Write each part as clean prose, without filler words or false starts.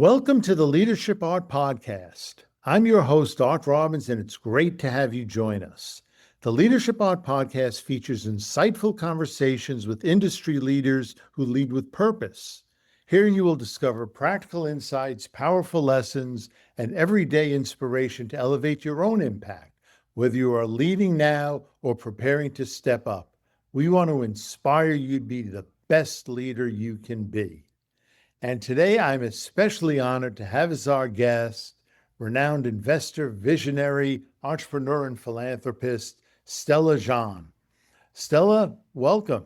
Welcome to the Leadership Art Podcast. I'm your host, Art Robbins, and it's great to have you join us. The Leadership Art Podcast features insightful conversations with industry leaders who lead with purpose. Here you will discover practical insights, powerful lessons, and everyday inspiration to elevate your own impact, whether you are leading now or preparing to step up. We want to inspire you to be the best leader you can be. And today I'm especially honored to have as our guest, renowned investor, visionary, entrepreneur, and philanthropist, Stella Zhang. Stella, welcome.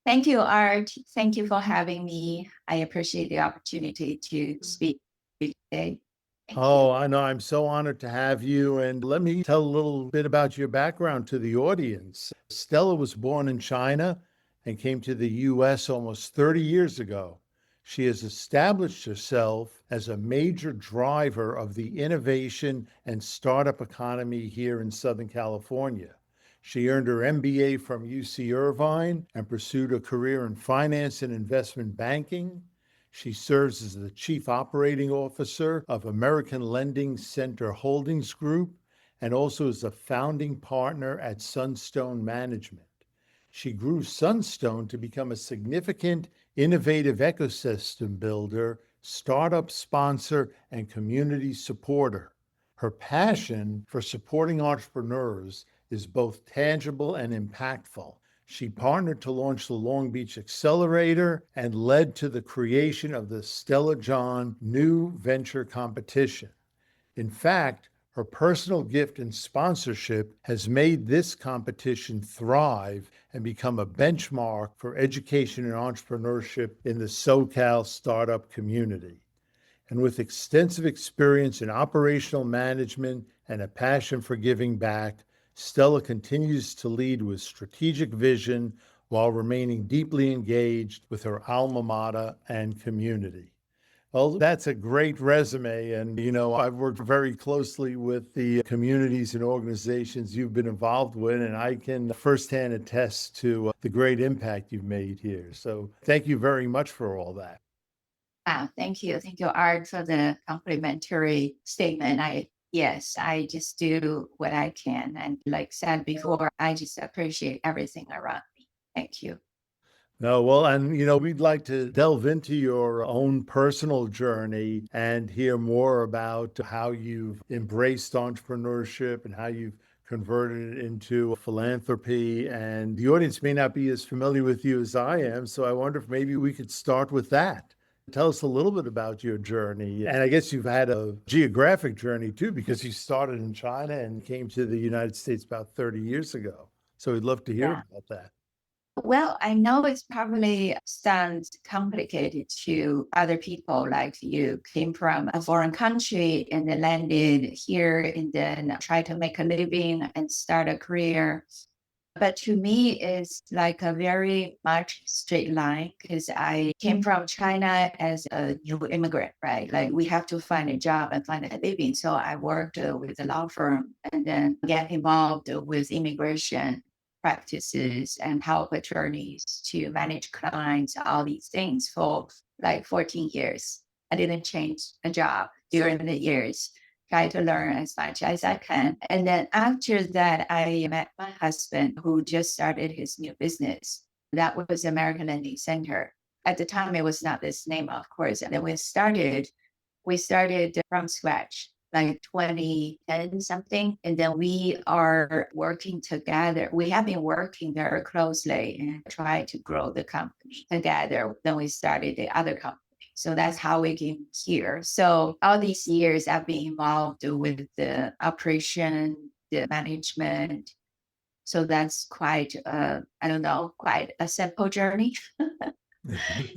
Thank you, Art. Thank you for having me. I appreciate the opportunity to speak today. I know. I'm so honored to have you. And let me tell a little bit about your background to the audience. Stella was born in China and came to the U.S. almost 30 years ago. She has established herself as a major driver of the innovation and startup economy here in Southern California. She earned her MBA from UC Irvine and pursued a career in finance and investment banking. She serves as the Chief Operating Officer of American Lending Center Holdings Group and also is a founding partner at Sunstone Management. She grew Sunstone to become a significant, innovative ecosystem builder, startup sponsor, and community supporter. Her passion for supporting entrepreneurs is both tangible and impactful. She partnered to launch the Long Beach Accelerator and led to the creation of the Stella Zhang New Venture Competition. In fact, her personal gift and sponsorship has made this competition thrive and become a benchmark for education and entrepreneurship in the SoCal startup community. And with extensive experience in operational management and a passion for giving back, Stella continues to lead with strategic vision while remaining deeply engaged with her alma mater and community. Well, that's a great resume. And, I've worked very closely with the communities and organizations you've been involved with, and I can firsthand attest to the great impact you've made here. So thank you very much for all that. Thank you. Thank you, Art, for the complimentary statement. I just do what I can. And like said before, I just appreciate everything around me. Thank you. No, well, and we'd like to delve into your own personal journey and hear more about how you've embraced entrepreneurship and how you've converted it into philanthropy. And the audience may not be as familiar with you as I am, so I wonder if maybe we could start with that. Tell us a little bit about your journey. And I guess you've had a geographic journey too, because you started in China and came to the United States about 30 years ago. So we'd love to hear about that. Well, I know it probably sounds complicated to other people, like you came from a foreign country and then landed here and then try to make a living and start a career. But to me, it's like a very much straight line because I came from China as a new immigrant, right? Like we have to find a job and find a living. So I worked with a law firm and then get involved with immigration practices and help attorneys to manage clients, all these things for like 14 years. I didn't change a job during the years. Try to learn as much as I can. And then after that, I met my husband who just started his new business. That was American Lending Center. At the time, it was not this name, of course. And then we started from scratch, like 2010 something. And then we are working together. We have been working very closely and try to grow the company together. Then we started the other company. So that's how we came here. So all these years I've been involved with the operation, the management. So that's quite, quite a simple journey.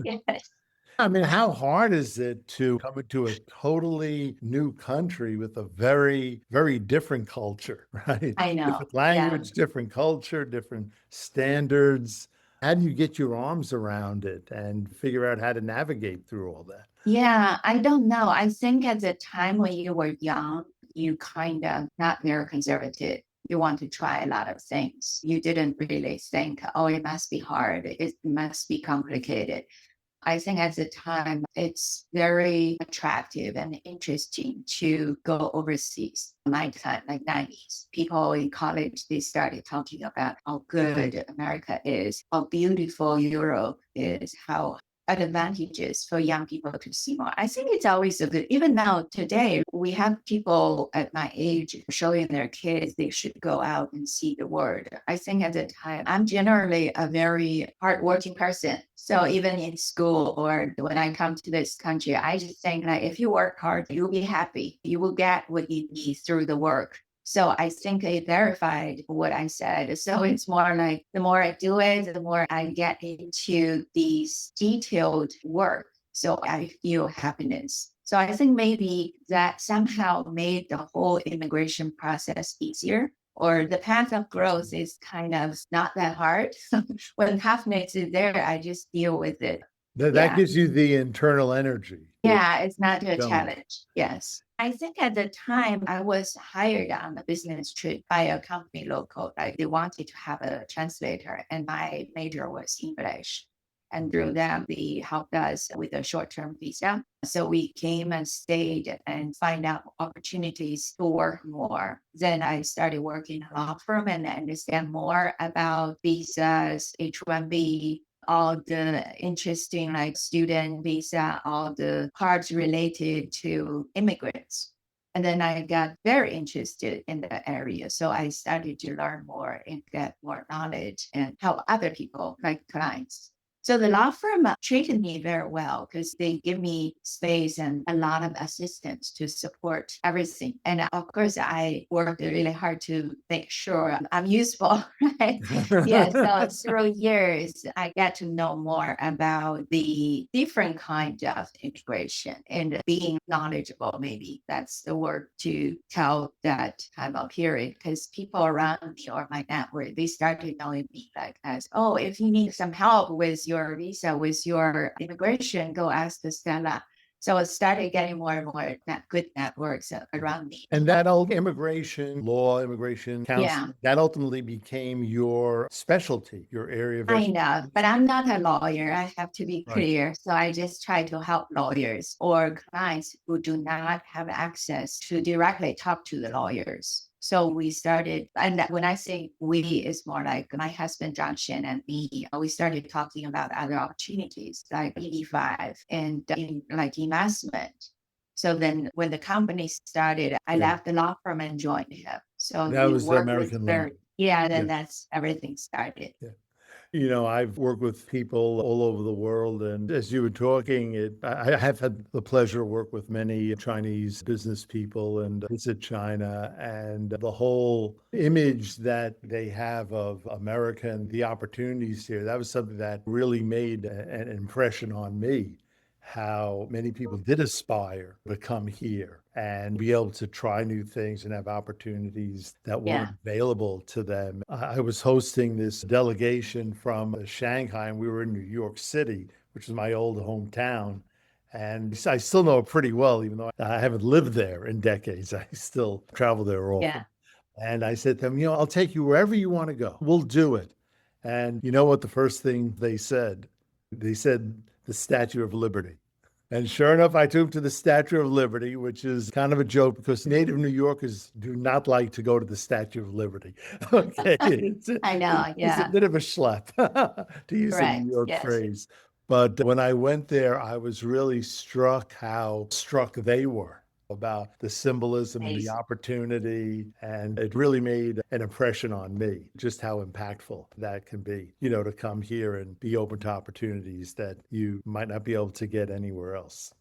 Yes. I mean, how hard is it to come into a totally new country with a very, very different culture, right? I know. Different language, different culture, different standards. How do you get your arms around it and figure out how to navigate through all that? Yeah, I don't know. I think at the time when you were young, you kind of not very conservative. You want to try a lot of things. You didn't really think, oh, it must be hard. It must be complicated. I think at the time it's very attractive and interesting to go overseas. My time, like 90s, people in college, they started talking about how good America is, how beautiful Europe is, how advantages for young people to see more. I think it's always a good, even now today, we have people at my age showing their kids they should go out and see the world. I think at the time, I'm generally a very hardworking person. So even in school or when I come to this country, I just think like if you work hard, you'll be happy. You will get what you need through the work. So I think it verified what I said. So it's more like the more I do it, the more I get into these detailed work. So I feel happiness. So I think maybe that somehow made the whole immigration process easier, or the path of growth is kind of not that hard. When happiness is there, I just deal with it. That Yeah. gives you the internal energy. Yeah, it's not a Going. challenge. Yes. I think at the time I was hired on a business trip by a company local. Like they wanted to have a translator, and my major was English. And through them, they helped us with a short-term visa. So we came and stayed and find out opportunities to work more. Then I started working in a law firm and understand more about visas, H-1B, all the interesting like student visa, all the cards related to immigrants. And then I got very interested in the area. So I started to learn more and get more knowledge and help other people, like clients. So the law firm treated me very well because they give me space and a lot of assistance to support everything. And of course, I worked really hard to make sure I'm useful, right? Yeah, so through years, I get to know more about the different kind of integration and being knowledgeable. Maybe that's the word to tell that time of period, because people around me or my network, they started knowing me like as, oh, if you need some help with your visa, with your immigration, go ask the Stella. So it started getting more and more good networks around me. And that old immigration law, immigration Yeah, counseling, that ultimately became your specialty, your area of kind of, expertise. but I'm not a lawyer. I have to be Right. clear. So I just try to help lawyers or clients who do not have access to directly talk to the lawyers. So we started, and when I say we, it's more like my husband, John Shin, and me. We started talking about other opportunities like EP5 and like investment. So then when the company started, I Yeah. left the law firm and joined him. So That we was the worked with American law. very, yeah, Yeah. then that's everything started. Yeah. I've worked with people all over the world. And as you were talking, I have had the pleasure to work with many Chinese business people and visit China, and the whole image that they have of America and the opportunities here. That was something that really made an impression on me. How many people did aspire to come here and be able to try new things and have opportunities that Yeah. weren't available to them. I was hosting this delegation from Shanghai, and we were in New York City, which is my old hometown. And I still know it pretty well, even though I haven't lived there in decades. I still travel there often. Yeah. And I said to them, I'll take you wherever you want to go. We'll do it. And you know what the first thing they said? They said the Statue of Liberty. And sure enough, I took him to the Statue of Liberty, which is kind of a joke because native New Yorkers do not like to go to the Statue of Liberty. Okay. I know. It's a Yeah. bit of a schlep, to use a New Correct. York Yes. phrase. But when I went there, I was really struck how struck they were about the symbolism and the Amazing. opportunity. And it really made an impression on me, just how impactful that can be, to come here and be open to opportunities that you might not be able to get anywhere else.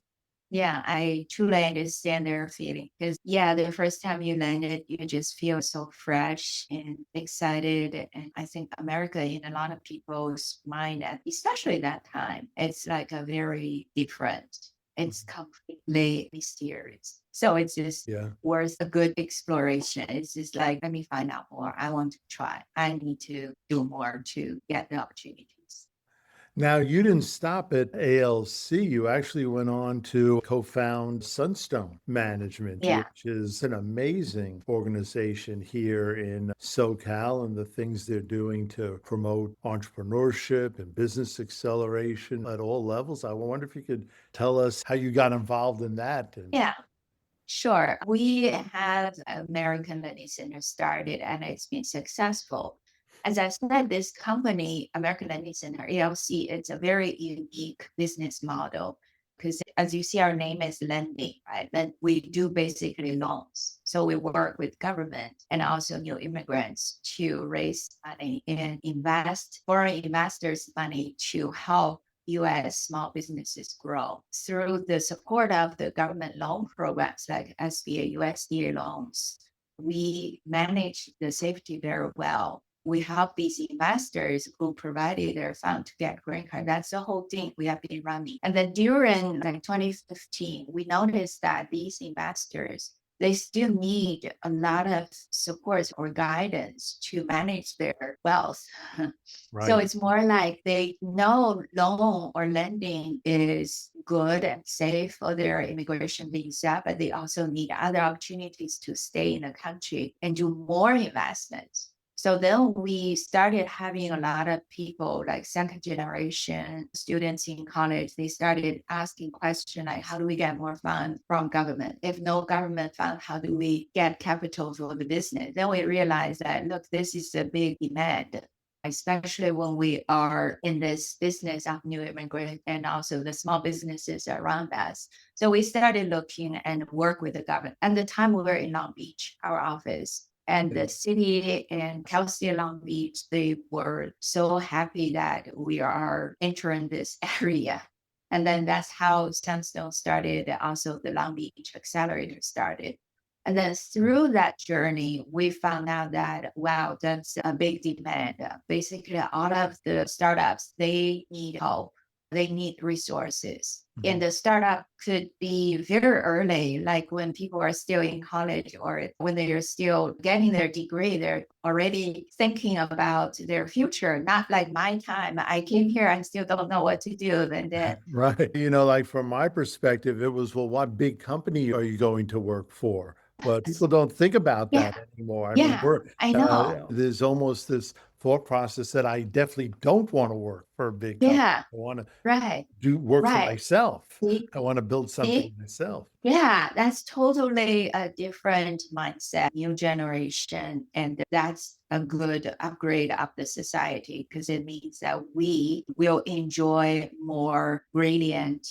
Yeah, I truly understand their feeling because, yeah, the first time you landed, you just feel so fresh and excited. And I think America, in a lot of people's mind, especially that time, it's like a very different, it's completely mysterious. So it's just Yeah. worth a good exploration. It's just like, let me find out more. I want to try. I need to do more to get the opportunities. Now, you didn't stop at ALC. You actually went on to co-found Sunstone Management, Yeah. which is an amazing organization here in SoCal, and the things they're doing to promote entrepreneurship and business acceleration at all levels. I wonder if you could tell us how you got involved in that. And Yeah. Sure. We have American Learning Center started and it's been successful. As I said, this company, American Learning Center, ALC, it's a very unique business model because as you see, our name is lending, right? That we do basically loans. So we work with government and also new immigrants to raise money and invest foreign investors' money to help U.S. small businesses grow through the support of the government loan programs like SBA, USDA loans. We manage the safety very well. We help these investors who provided their fund to get green card. That's the whole thing we have been running. And then during like 2015, we noticed that these investors they still need a lot of support or guidance to manage their wealth. So right. it's more like they know loan or lending is good and safe for their immigration visa, but they also need other opportunities to stay in the country and do more investments. So then we started having a lot of people like second generation students in college. They started asking questions like, how do we get more funds from government? If no government fund, how do we get capital for the business? Then we realized that, look, this is a big demand, especially when we are in this business of new immigrants and also the small businesses around us. So we started looking and work with the government. At the time we were in Long Beach, our office. And the city and Cal State Long Beach, they were so happy that we are entering this area. And then that's how Sunstone started. Also, the Long Beach Accelerator started. And then through that journey, we found out that, wow, that's a big demand. Basically, all of the startups, they need help. They need resources. And the startup could be very early, like when people are still in college or when they are still getting their degree, they're already thinking about their future, not like my time. I came here and still don't know what to do. And then, Right. Like from my perspective, it was, well, what big company are you going to work for? But people don't think about yeah, that anymore. I mean, yeah, I know. there's almost this thought process that I definitely don't want to work for a big company. Yeah, I want to right, do work for right. myself. See, I want to build something see, myself. yeah, that's totally a different mindset, new generation. And that's a good upgrade of the society because it means that we will enjoy more brilliant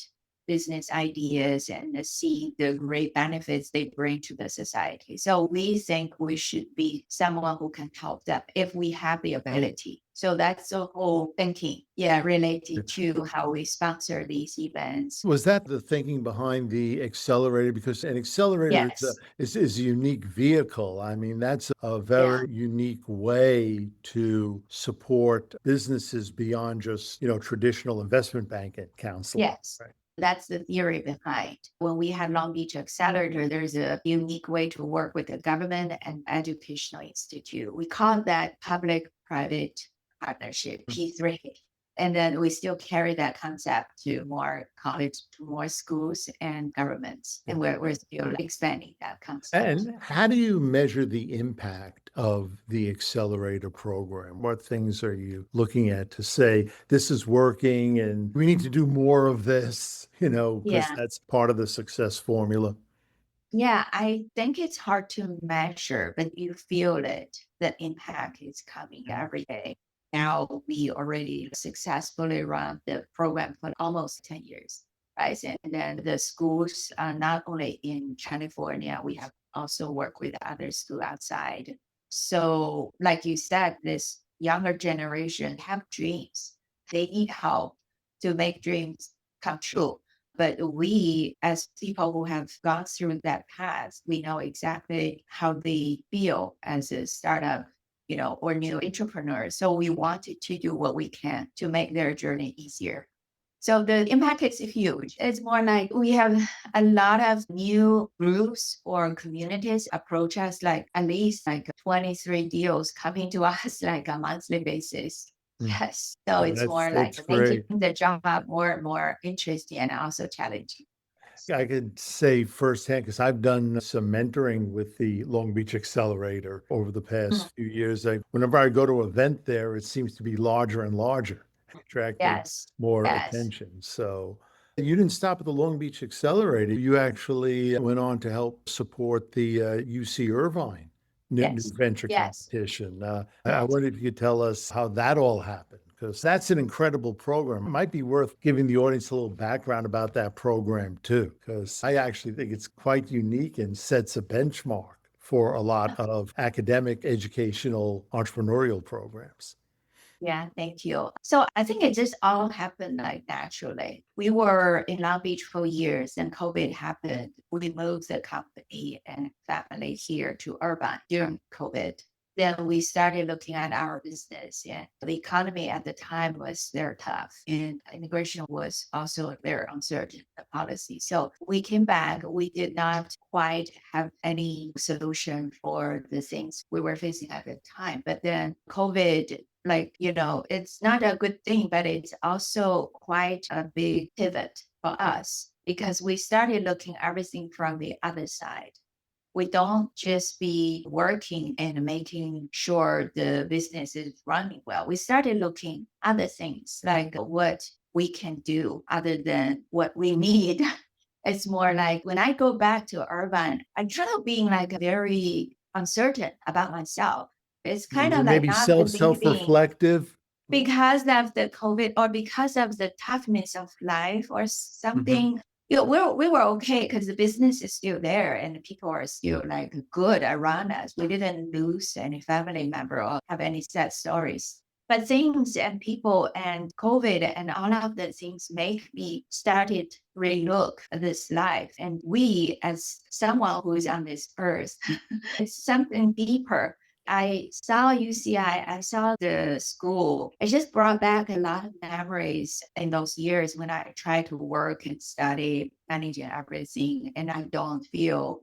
business ideas and see the great benefits they bring to the society. So we think we should be someone who can help them if we have the ability. So that's the whole thinking, yeah, related to how we sponsor these events. Was that the thinking behind the accelerator? Because an accelerator Yes. is a unique vehicle. I mean, that's a Yeah. very unique way to support businesses beyond just, traditional investment bank and counseling. Yes. Right. That's the theory behind. When we had Long Beach Accelerator, there's a unique way to work with the government and educational institute. We call that public-private partnership, P3. And then we still carry that concept to more college, to more schools and governments. And we're still expanding that concept. And how do you measure the impact of the accelerator program? What things are you looking at to say this is working and we need to do more of this, because Yeah. that's part of the success formula? Yeah, I think it's hard to measure, but you feel it. The impact is coming every day. Now we already successfully run the program for almost 10 years, right? And then the schools are not only in California, we have also worked with other schools outside. So, like you said, this younger generation have dreams. They need help to make dreams come true. But we, as people who have gone through that path, we know exactly how they feel as a startup, or new entrepreneur. So we wanted to do what we can to make their journey easier. So the impact is huge. It's more like we have a lot of new groups or communities approach us, like at least like 23 deals coming to us like a monthly basis. Mm. Yes. So Yeah, it's more that's like making great. the job more and more interesting and also challenging. I could say firsthand because I've done some mentoring with the Long Beach Accelerator over the Mm, past few years. Whenever I go to an event there, it seems to be larger and larger, attracting yes. more Yes. attention. So you didn't stop at the Long Beach Accelerator. You actually went on to help support the UC Irvine new Yes. venture Yes. competition. I Yes. wondered if you could tell us how that all happened, because that's an incredible program. It might be worth giving the audience a little background about that program too, because I actually think it's quite unique and sets a benchmark for a lot of academic, educational, entrepreneurial programs. Yeah, thank you. So I think it just all happened like naturally. We were in Long Beach for years and COVID happened. We moved the company and family here to Irvine during COVID. Then we started looking at our business. Yeah. The economy at the time was very tough and immigration was also very uncertain, the policy. So we came back. We did not quite have any solution for the things we were facing at the time. But then COVID, like, it's not a good thing, but it's also quite a big pivot for us because we started looking everything from the other side. We don't just be working and making sure the business is running well. We started looking other things like what we can do other than what we need. It's more like when I go back to Irvine, I'm kind of being like very uncertain about myself. It's kind You of may like be not believing self-reflective. because of the COVID or because of the toughness of life or Mhm. something. We were okay because the business is still there and the people are still like good around us. We didn't lose any family member or have any sad stories. But things and people and COVID and all of the things make me started relook at this life. And we, as someone who is on this earth, it's something deeper. I saw UCI, I saw the school. It just brought back a lot of memories in those years when I tried to work and study, managing everything, and I don't feel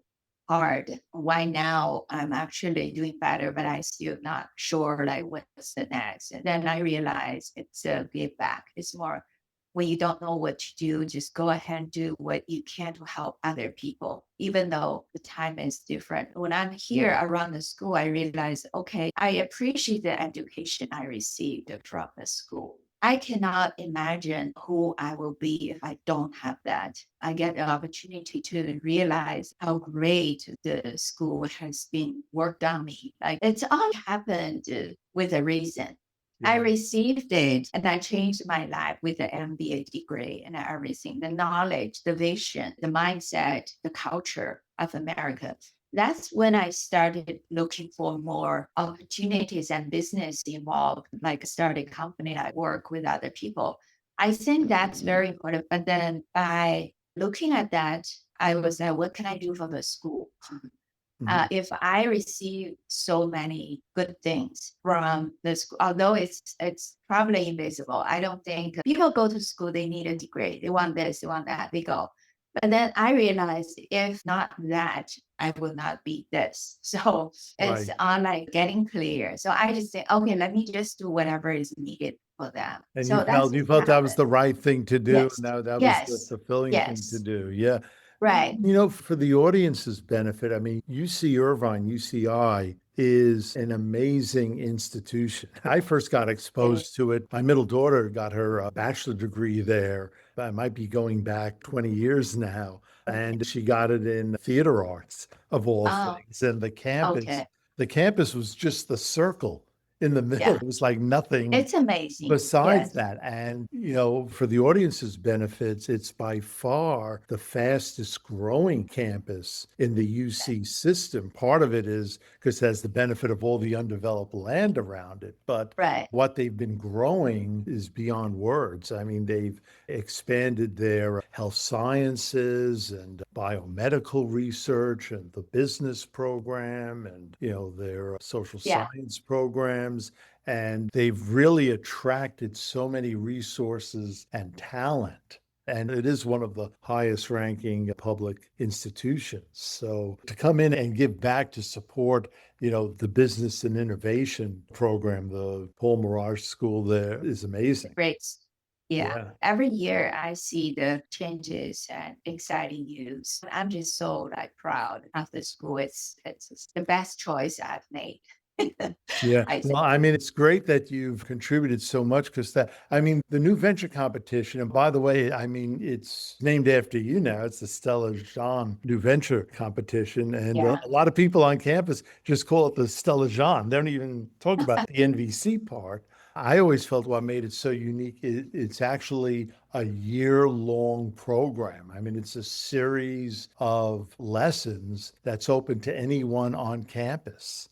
hard. Why now I'm actually doing better, but I still not sure like what's the next. And then I realized it's a give back. It's more when you don't know what to do, just go ahead and do what you can to help other people, even though the time is different. When I'm here around the school, I realize, okay, I appreciate the education I received from the school. I cannot imagine who I will be if I don't have that. I get the opportunity to realize how great the school has been worked on me. Like it's all happened with a reason. I Yeah. received it and I changed my life with the MBA degree and everything, the knowledge, the vision, the mindset, the culture of America. That's when I started looking for more opportunities and business involved, like start a company, I work with other people. I think that's very important. But then by looking at that, I was like, what can I do for the school? Mhm. If I receive so many good things from the school, although it's probably invisible, I don't think people go to school, they need a degree. They want this, they want that, they go. But then I realized if not that, I would not be this. So it's Right. on like getting clear. So I just say, okay, let me just do whatever is needed for them. And So that's you what felt that was happened. the right thing to do, Yes. and that was the Yes. fulfilling thing to Yes. do. Yeah. Right. For the audience's benefit, I mean, UC Irvine, UCI is an amazing institution. I first got It is. exposed to it. My middle daughter got her bachelor degree there. I might be going back 20 years now. And she got it in theater arts of all Oh, things. And okay. the campus was just the circle in the middle. Yeah. It was like nothing It's amazing. besides Yes. that. And, for the audience's benefits, it's by far the fastest growing campus in the UC system. Part of it is because it has the benefit of all the undeveloped land around it. But Right. what they've been growing is beyond words. I mean, they've expanded their health sciences and biomedical research and the business program and, their social Yeah. science programs. And they've really attracted so many resources and talent And it is one of the highest ranking public institutions. So to come in and give back to support, the business and innovation program, the Paul Mirage School there is amazing. Great. Yeah. Yeah. Every year I see the changes and exciting news. I'm just so proud of the school. It's the best choice I've made. Yeah. I Well, think. I mean, it's great that you've contributed so much because the new venture competition, and by the way, I mean, it's named after you now. It's the Stella Zhang New Venture Competition. And Yeah. a lot of people on campus just call it the Stella Zhang. They don't even talk about the NVC part. I always felt what made it so unique. It's actually a year-long program. I mean, it's a series of lessons that's open to anyone on campus.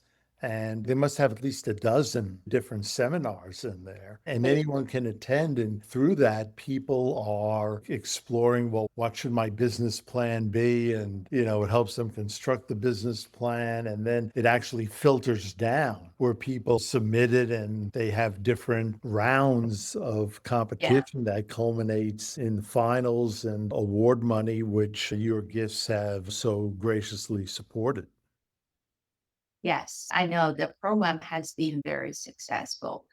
And they must have at least a dozen different seminars in there, and anyone can attend. And through that, people are exploring, well, what should my business plan be? And, it helps them construct the business plan. And then it actually filters down where people submit it, and they have different rounds of Yeah. competition that culminates in finals and award money, which your gifts have so graciously supported. Yes, I know the program has been very successful.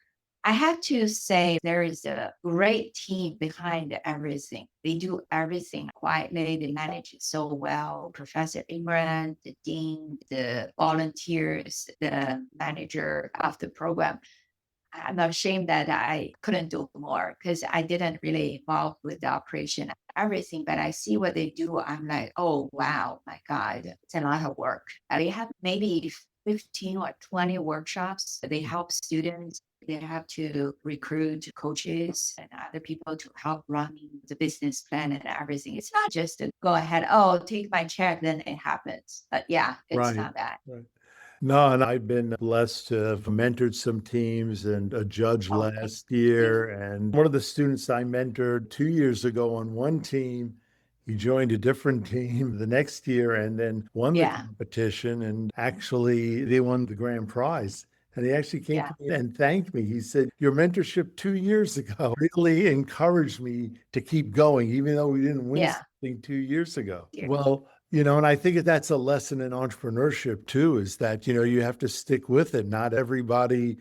I have to say there is a great team behind everything. They do everything quietly. They manage it so well. Professor Imran, the dean, the volunteers, the manager of the program. I'm ashamed that I couldn't do more because I didn't really involve with the operation, everything, but I see what they do. I'm like, oh, wow, my God, it's a lot of work. They have maybe 15 or 20 workshops. They help students. They have to recruit coaches and other people to help running the business plan and everything. It's not just to go ahead, oh, take my check, then it happens. But yeah, it's Right. not that. Right. No, and I've been blessed to have mentored some teams and a judge Oh, thank last you. year. And one of the students I mentored 2 years ago on one team, he joined a different team the next year and then won the Yeah, competition. And actually, they won the grand prize. And he actually came yeah, to me and thanked me. He said, your mentorship 2 years ago really encouraged me to keep going, even though we didn't win yeah. something 2 years ago. Yeah. Well, and I think that's a lesson in entrepreneurship too, is that, you have to stick with it. Not everybody,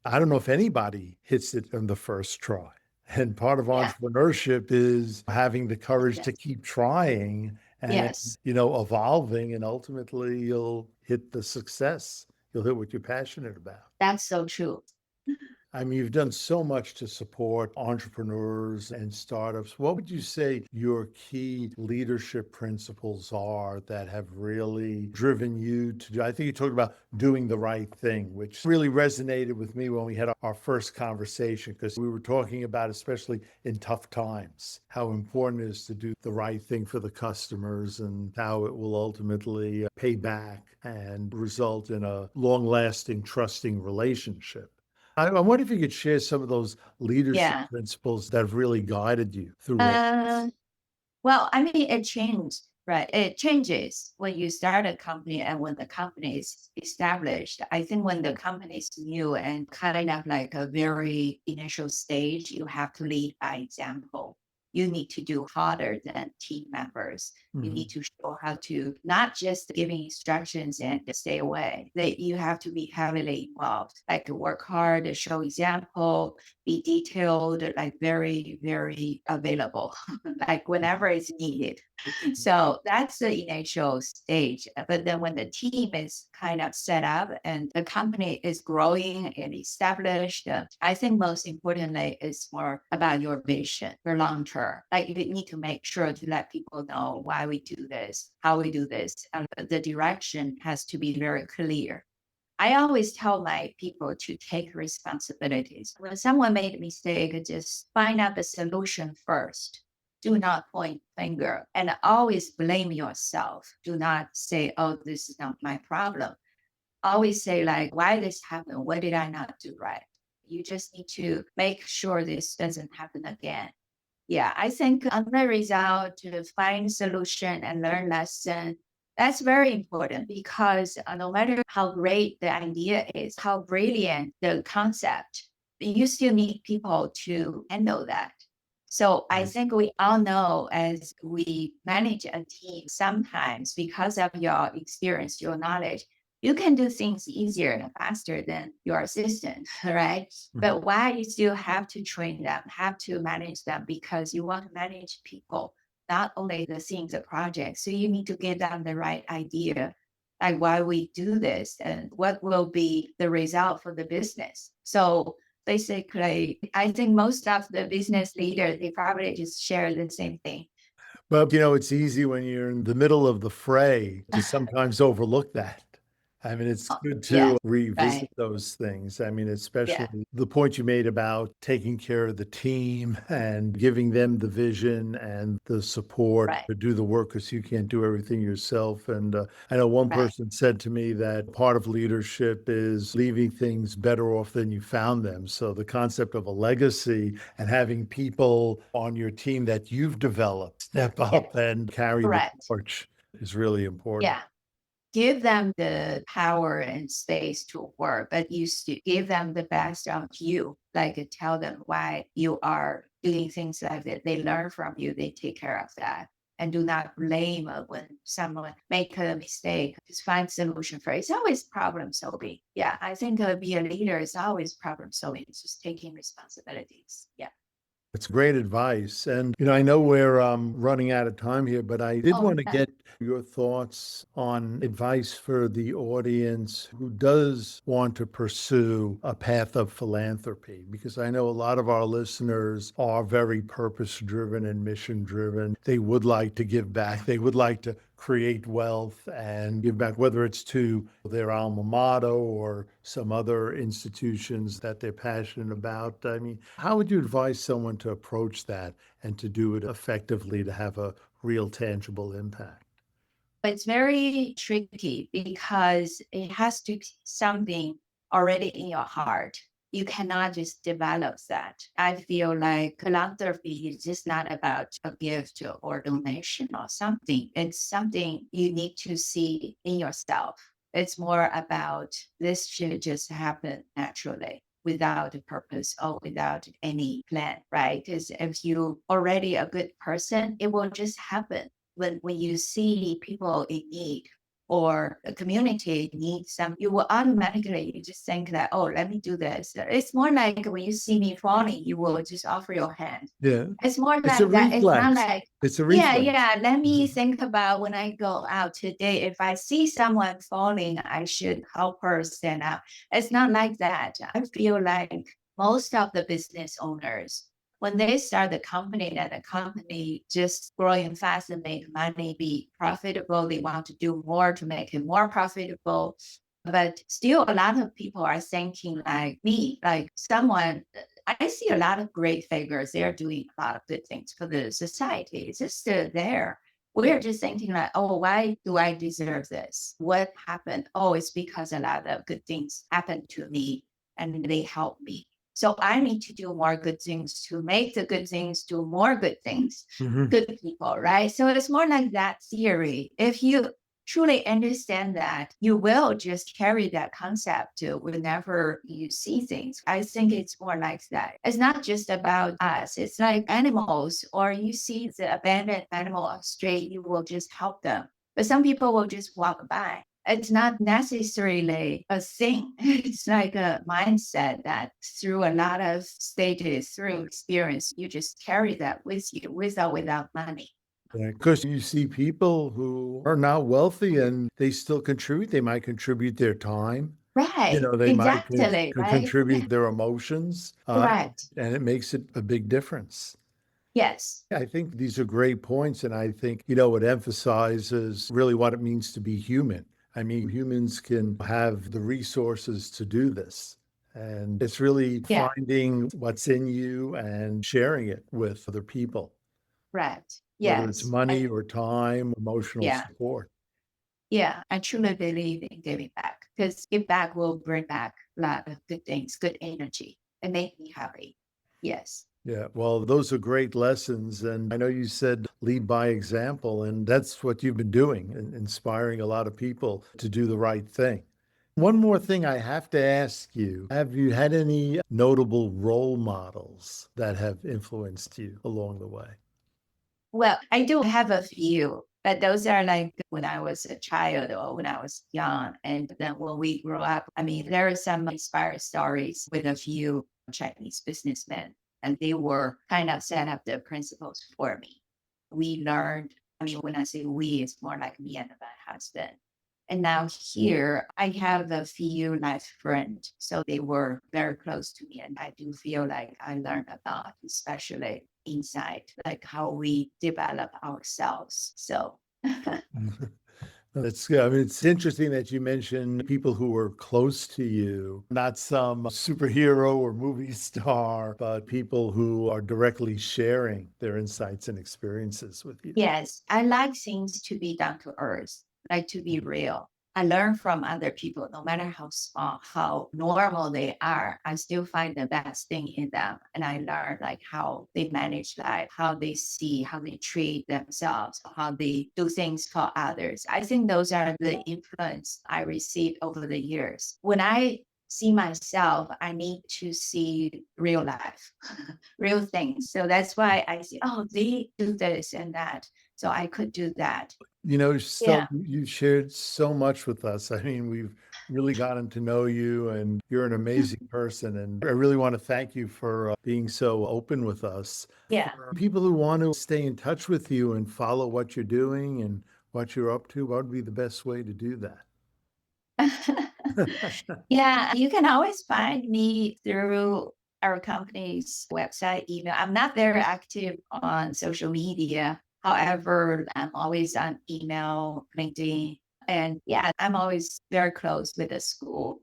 I don't know if anybody hits it on the first try. And part of Yeah. entrepreneurship is having the courage to Yes. keep trying and, Yes. evolving, and ultimately you'll hit the success. You'll hit what you're passionate about. That's so true. I mean, you've done so much to support entrepreneurs and startups. What would you say your key leadership principles are that have really driven you to do? I think you talked about doing the right thing, which really resonated with me when we had our first conversation, because we were talking about, especially in tough times, how important it is to do the right thing for the customers and how it will ultimately pay back and result in a long-lasting, trusting relationship. I wonder if you could share some of those leadership Yeah. principles that have really guided you through all this. Uh, well, I mean, it changed, right? It changes when you start a company and when the company is established. I think when the company is new and kind of like a very initial stage, you have to lead by example. You need to do harder than team members. You need Mhm. to show how to not just giving instructions and stay away. That you have to be heavily involved, like to work hard, show example, be detailed, like very, very available, like whenever it's needed. So that's the initial stage. But then when the team is kind of set up and the company is growing and established, I think most importantly is more about your vision for long term. Like you need to make sure to let people know why we do this, how we do this, and the direction has to be very clear. I always tell my people to take responsibilities. When someone made a mistake, just find out the solution first. Do not point finger and always blame yourself. Do not say, oh, this is not my problem. Always say like, why this happened? What did I not do right? You just need to make sure this doesn't happen again. Yeah, I think on the result to find solution and learn lesson, that's very important because no matter how great the idea is, how brilliant the concept, you still need people to handle that. So I Right. think we all know as we manage a team, sometimes because of your experience, your knowledge, you can do things easier and faster than your assistant, right? Mhm. But why you still have to train them, have to manage them because you want to manage people, not only the things, the project. So you need to give them the right idea, like why we do this and what will be the result for the business. So basically, I think most of the business leaders, they probably just share the same thing. But, it's easy when you're in the middle of the fray to sometimes overlook that. I mean, it's Oh, good yeah, to revisit right. those things. I mean, Yeah, especially the point you made about taking care of the team and giving them the vision and the support right, to do the work because you can't do everything yourself. And I know one right. person said to me that part of leadership is leaving things better off than you found them. So the concept of a legacy and having people on your team that you've developed step Yeah, up and carry the correct. torch is really important. Yeah. Give them the power and space to work, but you still give them the best of you. Like tell them why you are doing things like that. They learn from you, they take care of that. And do not blame when someone make a mistake. Just find solution for it. It's always problem solving. Yeah, I think be a leader is always problem solving. It's just taking responsibilities. Yeah. It's great advice. And, I know we're running out of time here, but I did Oh, want to yeah. get your thoughts on advice for the audience who does want to pursue a path of philanthropy, because I know a lot of our listeners are very purpose driven and mission driven. They would like to give back, they would like to create wealth and give back, whether it's to their alma mater or some other institutions that they're passionate about. I mean, how would you advise someone to approach that and to do it effectively to have a real tangible impact? It's very tricky because it has to be something already in your heart. You cannot just develop that. I feel like philanthropy is just not about a gift or donation or something. It's something you need to see in yourself. It's more about this should just happen naturally without a purpose or without any plan, right? Because if you already a good person, it will just happen when you see people in need or a community needs some, you will automatically you just think that, oh, let me do this. It's more like when you see me falling, you will just offer your hand. Yeah. It's more It's a like that. It's not reflex. like, It's a yeah, reflex. yeah. Let me Mhm. think about when I go out today. If I see someone falling, I should help her stand up. It's not like that. I feel like most of the business owners, when they start the company and the company just growing fast and make money, be profitable, they want to do more to make it more profitable. But still, a lot of people are thinking like me, like someone. I see a lot of great figures. They're doing a lot of good things for the society. It's just there. We're just thinking like, oh, why do I deserve this? What happened? Oh, it's because a lot of good things happened to me and they helped me. So I need to do more good things to make the good things do more good things, Mhm. good people, right? So it's more like that theory. If you truly understand that, you will just carry that concept to whenever you see things. I think it's more like that. It's not just about us. It's like animals, or you see the abandoned animal on the street, you will just help them. But some people will just walk by. It's not necessarily a thing. It's like a mindset that through a lot of stages, through experience, you just carry that with you with or without money. Because you see people who are not wealthy and they still contribute. They might contribute their time. Right. They might Exactly. Right. contribute their emotions, Correct. and it makes it a big difference. Yes. I think these are great points. And I think, it emphasizes really what it means to be human. I mean, humans can have the resources to do this. And it's really Yeah. finding what's in you and sharing it with other people, Correct. whether it's Yes. money or time, emotional Yeah. support. Yeah. I truly believe in giving back because give back will bring back a lot of good things, good energy, and make me happy. Yes. Yeah, well, those are great lessons. And I know you said lead by example, and that's what you've been doing, inspiring a lot of people to do the right thing. One more thing I have to ask you. Have you had any notable role models that have influenced you along the way? Well, I do have a few, but those are like when I was a child or when I was young. And then when we grew up, I mean, there are some inspired stories with a few Chinese businessmen, and they were kind of set up the principles for me. We learned, I mean, when I say we, it's more like me and my husband. And now here I have a few nice friends. So they were very close to me. And I do feel like I learned a lot, especially inside, like how we develop ourselves. So That's good. I mean, it's interesting that you mentioned people who were close to you, not some superhero or movie star, but people who are directly sharing their insights and experiences with you. yes, I like things to be down to earth, like to be real. I learn from other people, no matter how small, how normal they are. I still find the best thing in them. And I learn like how they manage life, how they see, how they treat themselves, how they do things for others. I think those are the influence I received over the years. When I see myself, I need to see real life, real things. So that's why I see, oh, they do this and that. So I could do that. You know, Yeah. you shared so much with us. I mean, we've really gotten to know you, and you're an amazing person. And I really want to thank you for being so open with us. Yeah. For people who want to stay in touch with you and follow what you're doing and what you're up to, what would be the best way to do that? Yeah, you can always find me through our company's website, email. I'm not very active on social media. However, I'm always on email, LinkedIn, and yeah, I'm always very close with the school.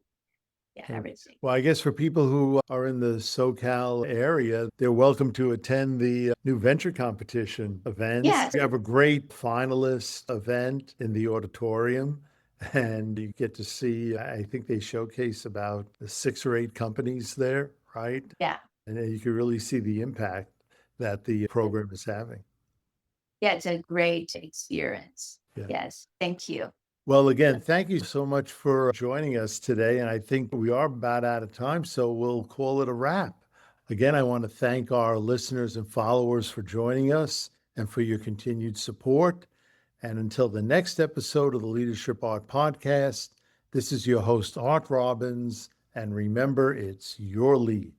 Yeah, Okay. everything. Well, I guess for people who are in the SoCal area, they're welcome to attend the new venture competition events. Yes. We have a great finalist event in the auditorium, and you get to see, I think they showcase about 6 or 8 companies there, right? Yeah. And then you can really see the impact that the program is having. Yeah, it's a great experience. Yeah. Yes. Thank you. Well, again, thank you so much for joining us today. And I think we are about out of time, so we'll call it a wrap. Again, I want to thank our listeners and followers for joining us and for your continued support. And until the next episode of the Leadership Art Podcast, this is your host, Art Robbins. And remember, it's your lead.